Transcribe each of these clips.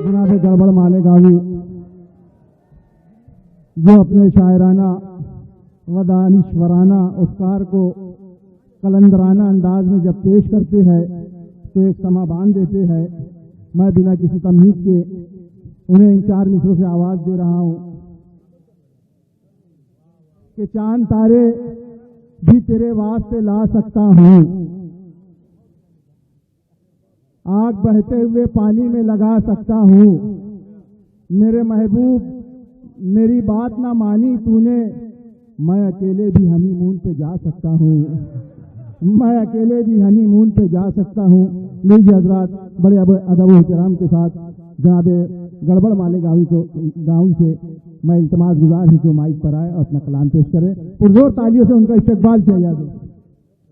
जनाब गड़बड़ मालेगावी जो अपने शायराना व दानिश्वराना उपकार को कलंदराना अंदाज में जब पेश करते हैं तो एक समा बांध देते हैं। मैं बिना किसी तमहीद के उन्हें इन 4 मिसरों से आवाज दे रहा हूं कि चांद तारे भी तेरे वास्ते ला सकता हूं, आग बहते हुए पानी में लगा सकता हूं। मेरे महबूब मेरी बात ना मानी तूने, मैं अकेले भी हनीमून पे जा सकता हूं, मैं अकेले भी हनीमून पे जा सकता हूं। लीजिए हजरात, बड़े अदब एहतराम के साथ जनाब गड़बड़ मालेगावी को गाँव से मैं इल्तमास गुजार हूं जो माइक पर आए और अपना कलाम पेश करें। पुरजोर तालियों से उनका इस्तकबाल किया जाए।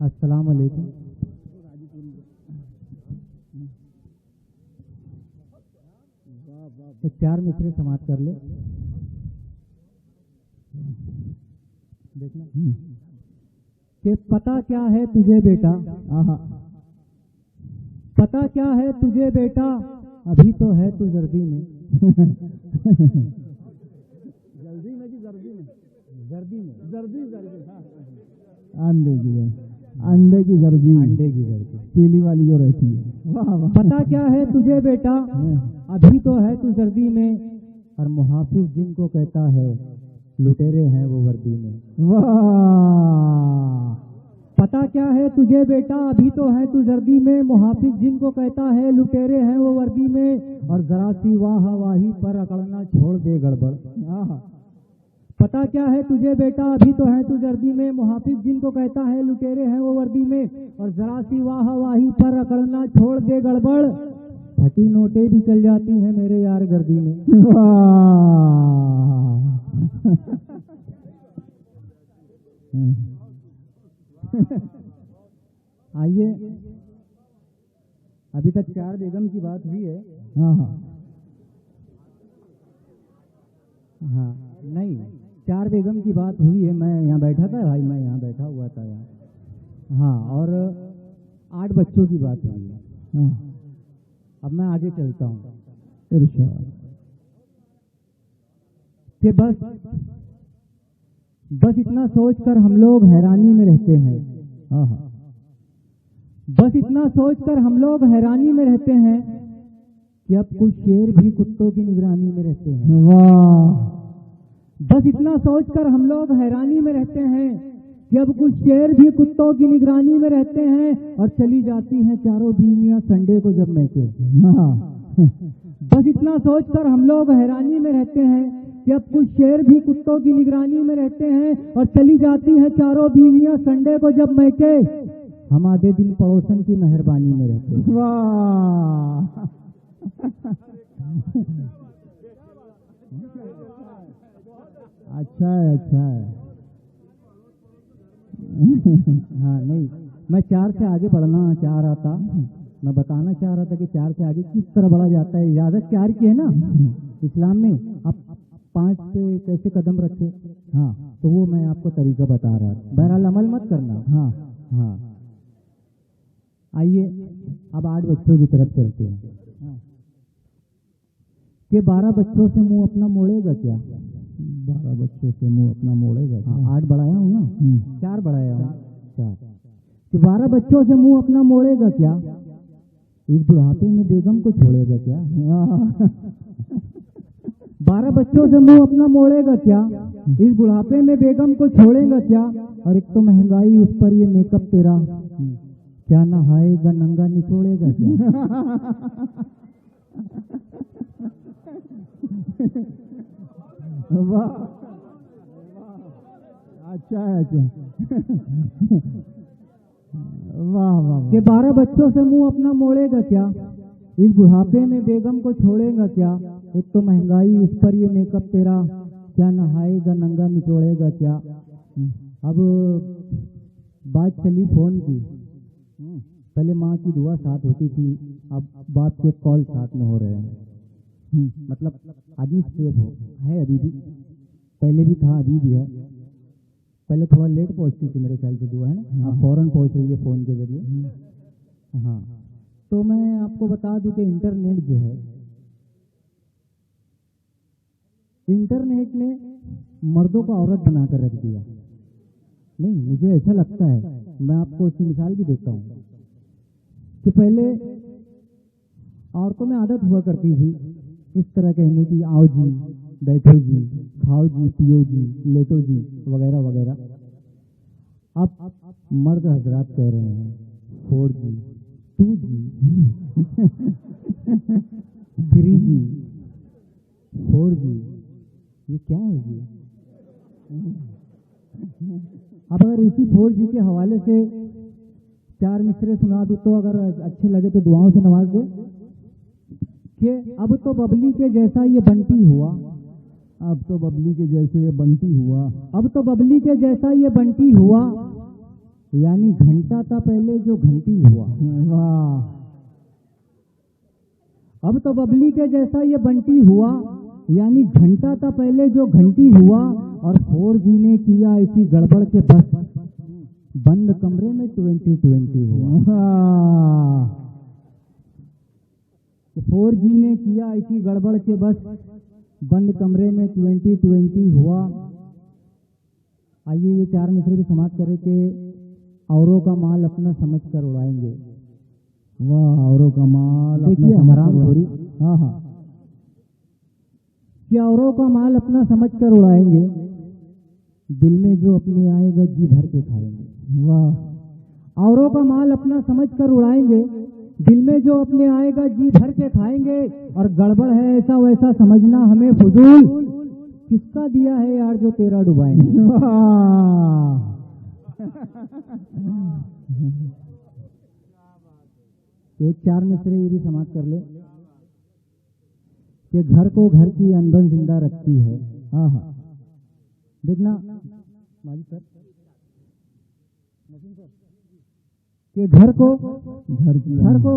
अस्सलाम वालेकुम। तो 4 मिसरे समाप्त कर ले। देखना कि पता क्या है तुझे बेटा, पता क्या है तुझे बेटा, अभी तो है तू जर्दी में। जल्दी में कि जर्दी में? जर्दी में, जर्दी जर्दी। अंडे की जर्दी, अंडे की जर्दी पीली वाली जो रहती है। वाह वाह। पता क्या है तुझे बेटा, अभी तो है तू जर्दी में, और मुहाफिज जिनको कहता है लुटेरे हैं वो वर्दी में। वाह। पता क्या है तुझे बेटा, अभी तो है तू जर्दी में, मुहाफिज जिनको कहता है लुटेरे हैं वो वर्दी में, और जरा सी वाह वाही पर अकड़ना छोड़ दे गड़बड़। पता क्या है तुझे बेटा, अभी तो है तू जर्दी में, मुहाफिज जिनको कहता है लुटेरे हैं वो वर्दी में, और जरा सी वाह वाही पर अकड़ना छोड़ दे गड़बड़, फटी नोटें भी चल जाती हैं मेरे यार गर्दी में। आइए, अभी तक 4 बेगम की बात हुई है। हाँ नहीं, 4 बेगम की बात हुई है। मैं यहाँ बैठा था भाई, मैं यहाँ बैठा हुआ था यहाँ। हाँ, और 8 बच्चों की बात हुई है। हाँ, अब मैं आगे चलता हूँ इरशाद कि बस इतना सोचकर हम लोग हैरानी में रहते हैं। बस इतना सोचकर हम लोग हैरानी में रहते हैं कि अब कुछ शेर भी कुत्तों की निगरानी में रहते हैं। वाह। बस इतना सोचकर हम लोग हैरानी में रहते हैं कि अब कुछ शेर भी कुत्तों की निगरानी में रहते हैं, और चली जाती हैं चारों बीवियां संडे को जब मैके। बस इतना सोचकर हम लोग हैरानी में रहते हैं कि अब कुछ शेर भी कुत्तों की निगरानी में रहते हैं, और चली जाती हैं चारों बीवियां संडे को जब मैके, हम आधे दिन पड़ोसन की मेहरबानी में रहते हैं। वाह। अच्छा है, अच्छा है। हाँ नहीं, मैं 4 से आगे बढ़ना चाह रहा था। मैं बताना चाह रहा था कि 4 से आगे किस तरह बढ़ा जाता है। इजाजत 4 की है ना इस्लाम में। अब 5 पे कैसे कदम रखे, हाँ, तो वो मैं आपको तरीका बता रहा था। बहरहाल अमल मत करना। हाँ हाँ। आइए, अब 8 बच्चों की तरफ चलते हैं कि 12 बच्चों से मुंह अपना मोड़ेगा क्या? 12 बच्चों से मुंह अपना मोड़ेगा। हाँ, 8 बढ़ाया हूँ ना, 4 बढ़ाया हूँ, 4 कि 12 बच्चों से मुंह अपना मोड़ेगा क्या? इस बुढ़ापे में बेगम को छोड़ेगा क्या? 12 बच्चों से मुंह अपना मोड़ेगा क्या? इस बुढ़ापे में बेगम को छोड़ेगा क्या? और एक तो महंगाई, उस पर ये मेकअप तेरा, क्या नहाएगा नंगा निचोड़ेगा क्या? वाह, अच्छा है, अच्छा। वाह वाह। कि 12 बच्चों से मुंह अपना मोड़ेगा क्या? इस बुढ़ापे में बेगम को छोड़ेगा क्या? एक तो महंगाई, उस पर ये मेकअप तेरा, क्या नहाएगा नंगा निचोड़ेगा क्या? अब बात चली फोन की। पहले माँ की दुआ साथ होती थी, अब बाप के कॉल साथ में हो रहे हैं। मतलब आदमी सेफ है अभी भी, पहले भी था, अभी भी है। पहले थोड़ा लेट पहुंचती थी मेरे ख्याल से दुआ, है ना, अब फौरन पहुंच रही है फोन के जरिए। हाँ, तो मैं आपको बता दूं कि इंटरनेट जो है इंटरनेट ने मर्दों को औरत बनाकर रख दिया। नहीं, मुझे ऐसा लगता है, मैं आपको उसकी मिसाल भी देता हूँ कि पहले औरतों में आदत हुआ करती थी इस तरह कहने की, आओ जी, बैठो जी, खाओ जी, पियो जी, लेटो जी, वगैरह वगैरह। अब मर्द हजरात कह रहे हैं, 4G, 2G, 3G, 4G, ये क्या है ये? अब अगर इसी 4G के हवाले से 4 मिसरे सुना दूं तो अगर अच्छे लगे तो दुआओं से नवाज दो कि अब तो बबली के जैसा ये बंटी हुआ, अब तो बबली के जैसे ये बंटी हुआ, अब तो बबली के जैसा ये बंटी हुआ, यानी घंटा था पहले जो घंटी हुआ। वाह! अब तो बबली के जैसा ये बंटी हुआ, यानी घंटा था पहले जो घंटी हुआ, और 4G ने किया ऐसी गड़बड़ के बस बंद कमरे में 2020 हुआ। 4G ने किया ऐसी गड़बड़ के बस बंद कमरे में 2020 हुआ। आइए ये 4 मिसरे भी समाप्त करें कि औरों का माल अपना समझ कर उड़ाएंगे। वाह! औरों का माल, देखिए हराम थोड़ी, हाँ हाँ, कि औरों का माल अपना समझ कर उड़ाएंगे, दिल में जो अपने आएगा जी भर के खाएंगे। वाह! औरों का माल अपना समझ कर उड़ाएंगे, दिल में जो अपने आएगा जी भर के खाएंगे, और गड़बड़ है ऐसा वैसा समझना हमें फजूल, किसका दिया है यार जो तेरा डुबाएंगे। एक 4 मिसरे ये भी समाप्त कर ले कि घर को घर की अनबन जिंदा रखती है। हाँ हाँ, देखना माजी सर, कि घर को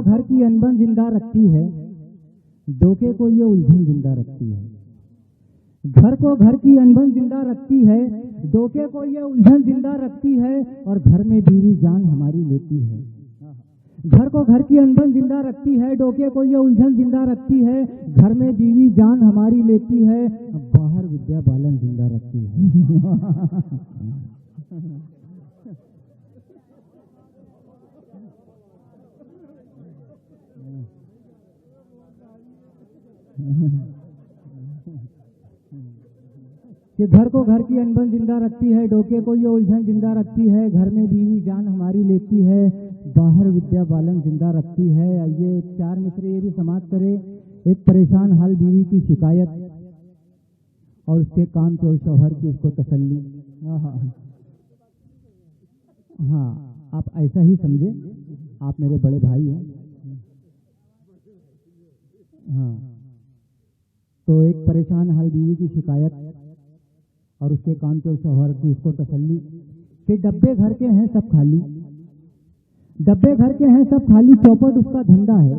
घर की अनबन जिंदा रखती है, डोके को ये उलझन जिंदा रखती है। घर को घर की अनबन जिंदा रखती है, डोके को ये उलझन जिंदा रखती है, और घर में बीवी जान हमारी लेती है। घर को घर की अनबन जिंदा रखती है, डोके को ये उलझन जिंदा रखती है, घर में बीवी जान हमारी लेती है, बाहर विद्या बालन जिंदा रखती है। कि घर को घर की अनबन जिंदा रखती है, डोके को ये उलझन जिंदा रखती है, घर में बीवी जान हमारी लेती है, बाहर विद्या बालन जिंदा रखती है। आइए 4 मिसरे ये भी समाप्त करें। एक परेशान हाल बीवी की शिकायत, और उसके काम के शौहर की उसको तसल्ली। हाँ, आप ऐसा ही समझे, आप मेरे बड़े भाई हैं। हाँ, तो एक परेशान हाल बीवी की शिकायत, और उसके काम के शौहर की उसको तसल्ली कि डब्बे घर के हैं सब खाली, डब्बे घर के हैं सब खाली, चौपट उसका धंधा है।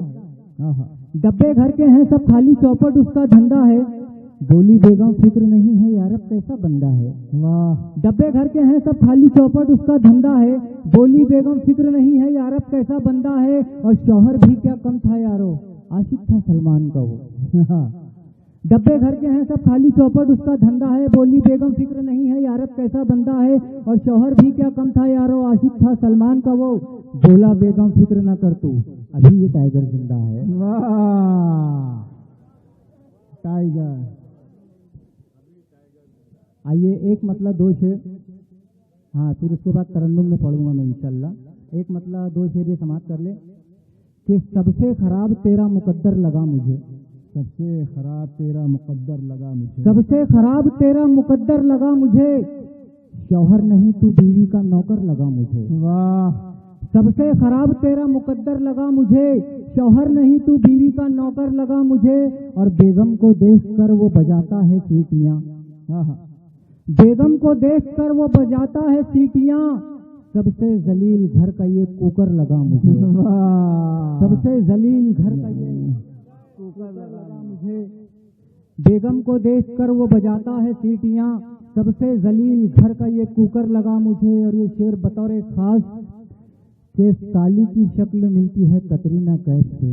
डब्बे घर के हैं सब खाली, चौपट उसका धंधा है, बोली बेगम फिक्र नहीं है यार अब कैसा बंदा है। वाह! डब्बे घर के हैं सब खाली, चौपट उसका धंधा है, बोली बेगम फिक्र नहीं है यार अब कैसा बंदा है, और शौहर भी क्या कम था यारो, आशिक था सलमान का वो। डब्बे घर के हैं सब खाली, चौपट उसका धंधा है, बोली बेगम फिक्र नहीं है यार अब कैसा बंदा है, और शौहर भी क्या कम था यारो, आशिक था सलमान का वो, बोला बेगम फिक्र न कर तू अभी ये टाइगर जिंदा है। वाह! टाइगर। आइए एक मतलब 2 शेर, हाँ, फिर उसके बाद तरन्नुम में पढ़ूंगा मैं इंशाल्लाह। एक मतलब 2 शेर ये समाप्त कर ले कि सबसे खराब तेरा मुकद्दर लगा मुझे, सबसे खराब तेरा मुकद्दर लगा मुझे, सबसे खराब तेरा मुकद्दर लगा मुझे, शौहर नहीं तू बीवी का नौकर लगा मुझे। वाह! सबसे खराब तेरा मुकद्दर लगा मुझे, शौहर नहीं तू बीवी का नौकर लगा मुझे, और बेगम को देखकर वो बजाता है सीटियां। बेगम को देखकर वो बजाता है सीटियां, सबसे जलील घर का ये कुकर लगा मुझे। सबसे जलील घर का ये कुकर लगा मुझे, बेगम को देखकर वो बजाता है सीटियां, सबसे जलील घर का ये कुकर लगा मुझे। और ये शेर बतौर खास के साली की शक्ल मिलती है कतरीना कैफ से।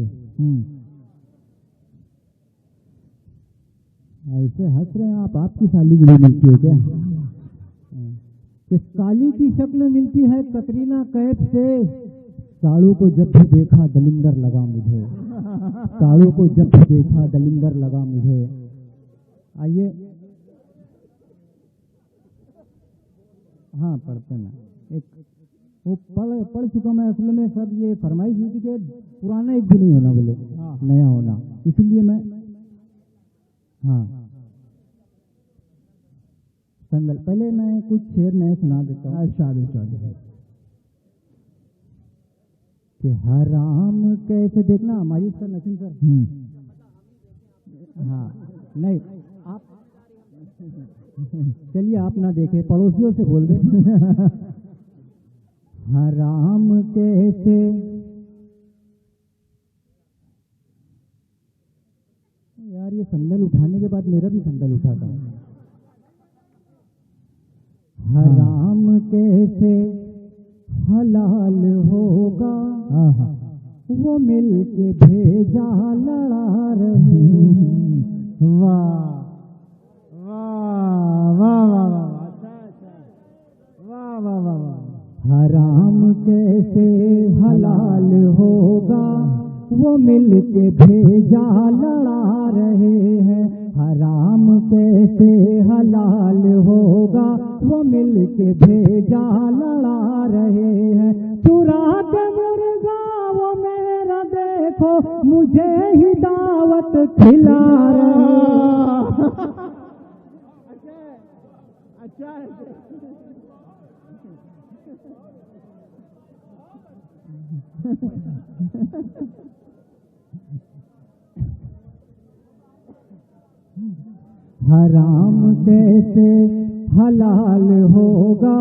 ऐसे हंस रहे हैं आप, आपकी साली की भी मिलती है क्या? कि साली की शक्ल मिलती है कतरीना कैफ से। साड़ू को जब भी देखा दलिंदर लगा मुझे, साड़ू को जब भी देखा दलिंदर लगा मुझे। आइए, हाँ पढ़ते ना, एक वो पढ़ चुका मैं असल में सर। ये फरमाइश हुई थी कि पुराना एक भी नहीं होना, बोले नया होना, इसीलिए मैं हाँ संगल। पहले मैं कुछ शेर नए सुना देता हूँ। शादी कि हराम कैसे, देखना मायूस सर, नसीम सर। हाँ नहीं, आप चलिए, आप ना देखे, पड़ोसियों से बोल रहे। हराम कैसे यार, ये संदल उठाने के बाद मेरा भी संदल उठा था। हराम कैसे हलाल होगा, वो मिल के भेजा लड़ा रही। वाह वाह वाह वाह वाह, अच्छा, वाह वाह वाह वाह। हराम कैसे हलाल होगा, वो मिल के भेजा लड़ा रहे हैं। हराम कैसे हलाल होगा, वो मिल के भेजा लड़ा रहे हैं। चुरा के मुर्गा वो मेरा देखो, मुझे ही दावत खिला रहे। अच्छा हराम कैसे हलाल होगा,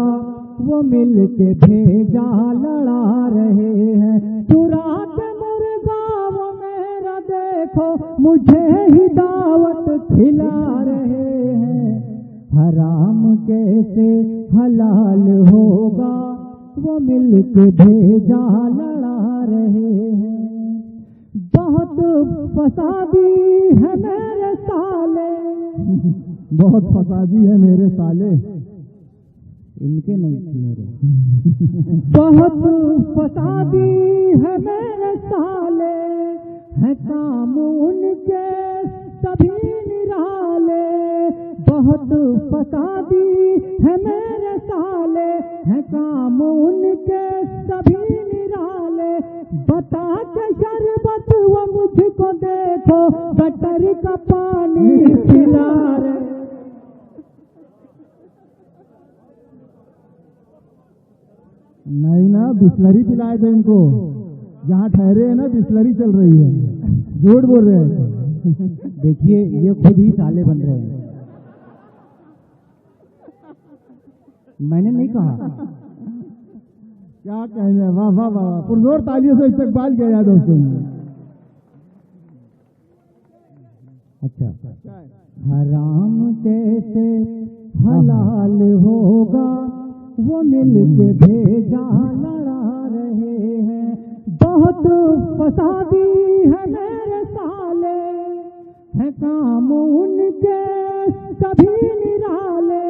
वो मिल के भेजा लड़ा रहे हैं। चुरा के मुर्गा वो मेरा देखो, मुझे ही दावत खिला रहे हैं। हराम कैसे हलाल होगा, वो मिल के भेजा लड़ा रहे हैं। बहुत फसादी है मेरे साले, बहुत फसादी है मेरे साले, इनके नहीं मेरे। बहुत फसादी है मेरे साले, है काम उनके सभी निराले। बहुत फसादी है मेरे साले, है काम उनके सभी निराले। बता के शरबत वो मुझको देखो, गटर का पानी पिला रहे। नहीं ना, बिस्लरी पिलाए थे इनको, जहाँ ठहरे हैं ना बिस्लरी चल रही है, झूठ बोल रहे हैं। देखिए ये खुद ही साले बन रहे हैं, मैंने नहीं कहा। क्या कहने, वाह वाह वाह, पुरजोर तालियों से इस्तकबाल किया जाए दोस्तों। अच्छा, हराम कैसे हलाल होगा, वो मिल के भेजा लड़ा रहे हैं। बहुत फसादी है मेरे साले, है काम उनके सभी निराले।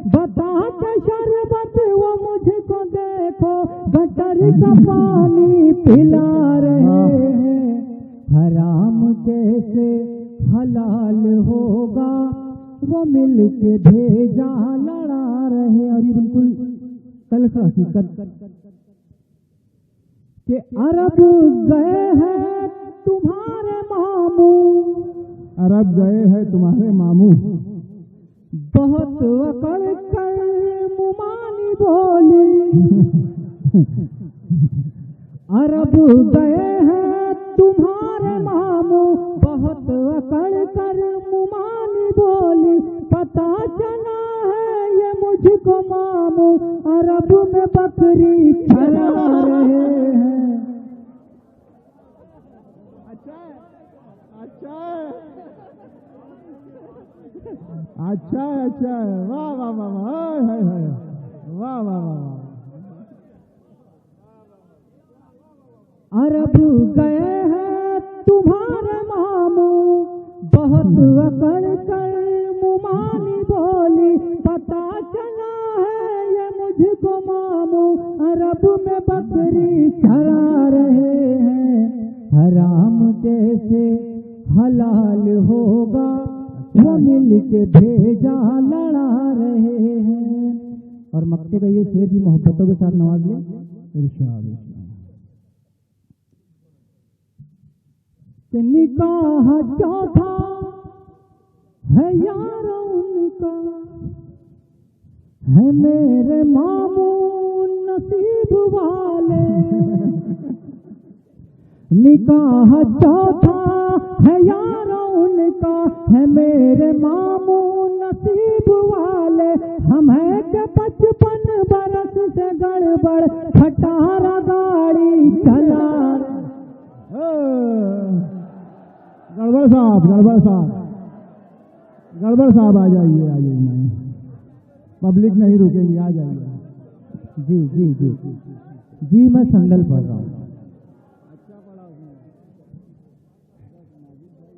बता के शरबत वो मुझको देखो, गटर का पानी पिला रहे हैं। हराम कैसे हलाल होगा, वो मिल के भेजा लड़ा रहे। और ये बिल्कुल कल का हकीकत कि अरब गए हैं तुम्हारे मामू, अरब गए हैं तुम्हारे मामू। बहुत अकड़ कर मुमानी बोली, अरब गए हैं तुम्हारे मामू। बहुत अकड़ कर मुमानी बोली, पता चला है ये मुझको मामू, अरब में बकरी चरा रहे हैं। अच्छा अच्छा अच्छा, वाह वाह वाह वाह, वाह वाह वाह। अरब गए हैं तुम्हारे मामू, बहुत अकड़ कर मुमानी बोली, पता चला है ये मुझको मामू, अरब में बकरी चरा रहे हैं, हराम कैसे हलाल होगा, वो मिल के भेजा लड़ा रहे हैं। और मक्के का ये शेर भी मोहब्बतों के साथ नवाज ले। निकाह चौथा है यार उनका, है मेरे मामू नसीब वाले। निकाह चौथा है यार उनका, है मेरे मामू नसीब वाले। हम है के 55 बरस से गड़बड़, खटारा गाड़ी चला। गड़बड़ साहब, गड़बड़ साहब, गड़बड़ साहब आ जाइए, आ जाइए, पब्लिक नहीं रुकेगी, आ जाइए। जी जी जी जी, मैं संदल पढ़ रहा हूँ।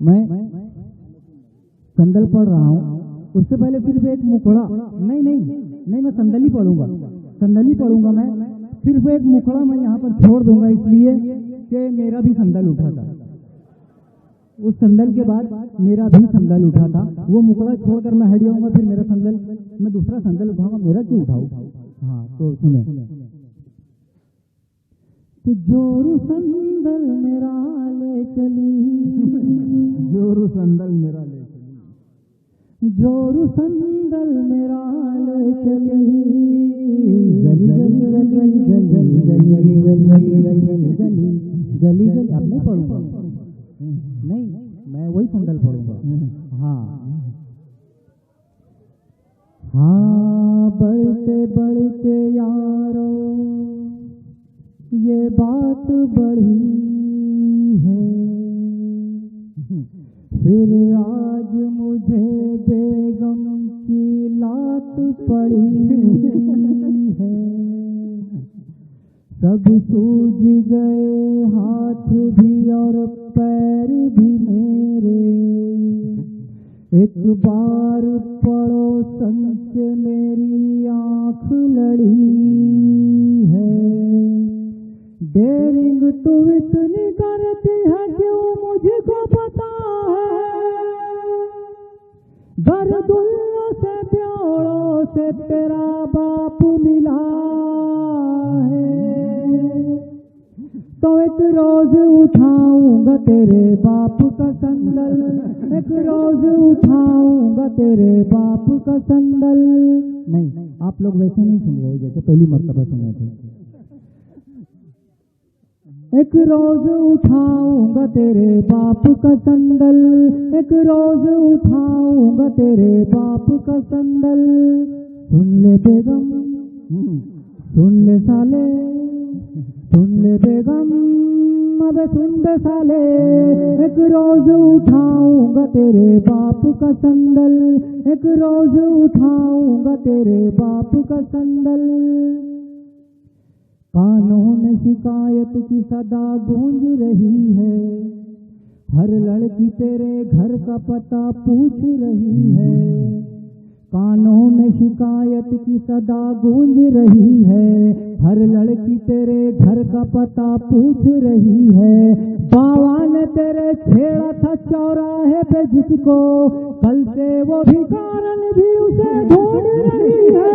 मैं संदल पढ़ रहा हूँ। उससे पहले सिर्फ एक मुखड़ा, नहीं नहीं नहीं, मैं संदल ही पढ़ूंगा, संदल ही पढ़ूंगा। मैं सिर्फ एक मुखड़ा मैं यहाँ पर छोड़ दूंगा, इसलिए कि मेरा भी संदल उठा था। उस संदल के बाद मेरा भी संदल उठा था, वो मुकड़ा छोड़कर मैं हट जाऊंगा, फिर मेरा संदल, मैं दूसरा संदल उठाऊंगा, मेरा क्यों उठाऊं? हाँ, तो सुनो। तो जोरू संदल मेरा ले चली, जोरू संदल मेरा ले चली, जोरू संदल मेरा ले चली, गली गली गली गली गली गली गली गली गली। अब नहीं पढ़ूंगा, नहीं, मैं वही संदल पढ़ूंगा। हाँ हाँ, बढ़ते बढ़ते यारो ये बात बढ़ी है, फिर आज मुझे बेगम की लात पड़ी है। सब सूझ गए हाथ भी और पैर भी मेरे, एक बार पड़ोसन से मेरी आँख लड़ी है। डेरिंग तू इतनी करती है क्यों मुझको पता है, दर्दुल्लों से प्यारों से तेरा बाप मिला है। तो एक रोज उठाऊंगा तेरे बाप का संदल, एक रोज उठाऊंगा तेरे बाप का संदल। नहीं, आप लोग वैसे नहीं सुन रहे जैसे पहली मर्तबा सुने थे। एक रोज उठाऊंगा तेरे बाप का संदल, एक रोज उठाऊंगा तेरे बाप का संदल। सुन ले बेगम, सुन ले साले, सुन ले बेगम, अब सुन ले साले, एक रोज उठाऊंगा तेरे बाप का संदल, एक रोज उठाऊंगा तेरे बाप का संदल। कानों में शिकायत की सदा गूंज रही है, हर लड़की तेरे घर का पता पूछ रही है। कानों में शिकायत की सदा गूंज रही है, हर लड़की तेरे घर का पता पूछ रही है। बाबा ने तेरे छेड़ा था चौराहे पे जिसको, कल से वो भिखारन भी उसे ढूंढ रही है,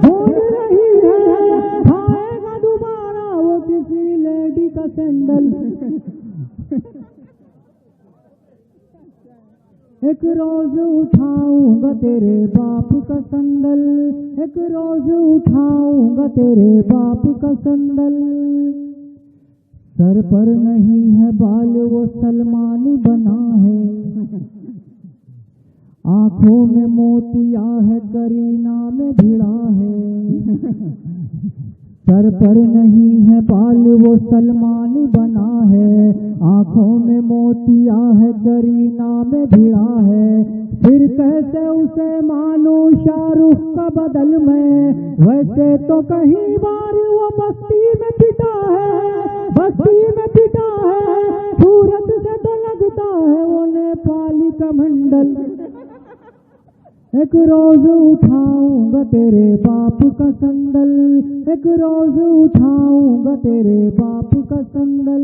ढूंढ रही है। खाएगा दोबारा वो किसी लेडी का सैंडल। एक रोज उठाऊंगा तेरे बाप का संदल, एक रोज उठाऊंगा तेरे बाप का संदल। सर पर नहीं है बाल वो सलमान बना है, आंखों में मोतिया है करीना में भिड़ा है। सर पर नहीं है बाल वो सलमान बना है, आंखों में मोतिया है करीना में भिड़ा है। फिर कैसे उसे मानो शाहरुख का बदल में, वैसे तो कहीं बार वो बस्ती में पिटा है, बस्ती में पिटा है। सूरत से तो लगता है वो नेपाली संडल, एक रोज उठाऊंगा तेरे बाप का संडल, एक रोज उठाऊंगा तेरे बाप का संडल।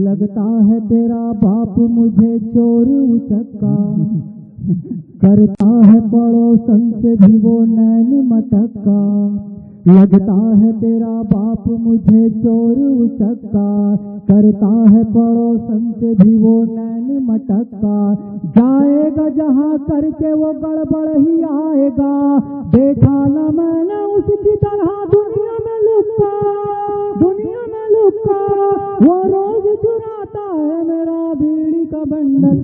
लगता है तेरा बाप मुझे चोर उचक्का, करता है पड़ोसन से भी वो नैन मटक्का। लगता है तेरा बाप मुझे चोर उचक्का, करता है पड़ोसन से भी वो नैन मटक्का। जाएगा जहाँ करके वो गड़बड़ ही आएगा, देखा न मैंने उसकी तरह दुनिया में लुक्का, दुनिया में लुक्का। वो रोज चुराता है मेरा बीड़ी का बंडल।